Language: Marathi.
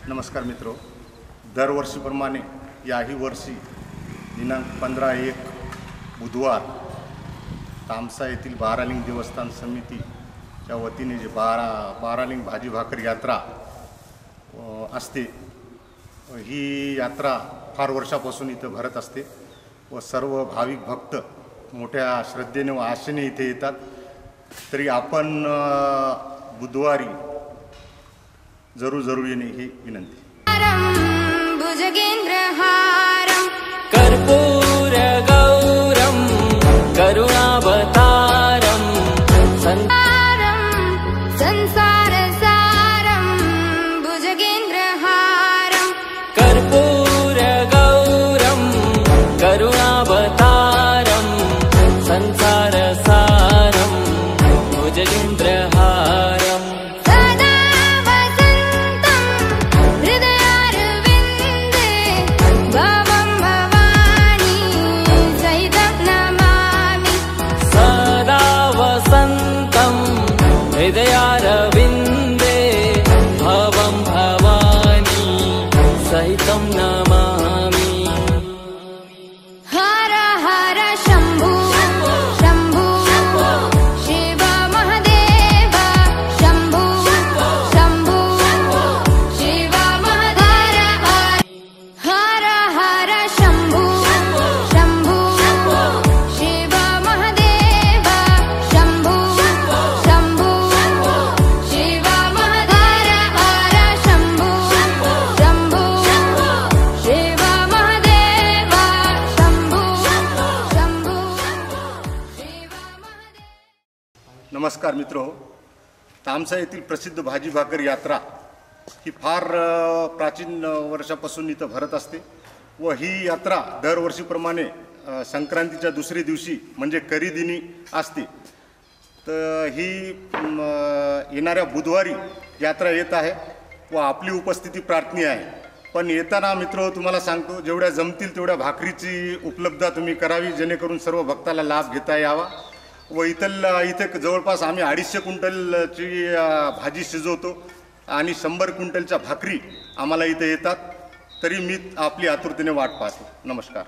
नमस्कार मित्रों, दरवर्षीप्रमाणे याही वर्षी दिनांक 15/1 बुधवार तामसा येथील बारालिंग देवस्थान समितीच्या वतीने जे बारालिंग भाजी भाकर यात्रा असते, ही यात्रा फार वर्षापासून इथं भरत असते व सर्व भाविक भक्त मोठ्या श्रद्धेने व आशेने इथे येतात। तरी आपण बुधवारी जरूर येणे ही विनंती। भुजगेन्द्रहारं कर्पूर गौरं करुणावतारं संसारसारं भुजगेन्द्रहारं कर्पूर गौरं करुणावतारं संसारसारं भुजगेन्द्रहारं हृदयारविन्दे भवं भवानी सहितं नमामि। हर हर शम्भो शम्भो शिव महादेव शम्भो शम्भो शिव महादेव हर हर शम्भो शम्भो शिव महादेव शम्भो शम्भो शिव महादेव शम्भो शम्भो शिव महादेव शम्भो शम्भो शिव महादेव। नमस्कार मित्रों, तामसा येथील प्रसिद्ध भाजी भाकर यात्रा ही फार प्राचीन वर्षापासून इथं भरत असते व ही यात्रा दरवर्षीप्रमाणे संक्रांतीच्या दुसऱ्या दिवशी म्हणजे करीदिनी असते। तर ही येणाऱ्या बुधवारी यात्रा येत आहे व आपली उपस्थिती प्रार्थनीय आहे। पण येताना मित्र तुम्हाला सांगतो, जेवढ्या जमतील तेवढ्या भाकरीची उपलब्धता तुम्ही करावी, जेणेकरून सर्व भक्ताला लाभ घेता यावा। व इथे जवळपास आम्ही 250 क्विंटलची भाजी शिजवतो आणि 100 क्विंटलच्या भाकरी आम्हाला इथे येतात। तरी मी आपली आतुरतेने वाट पाहतो। नमस्कार।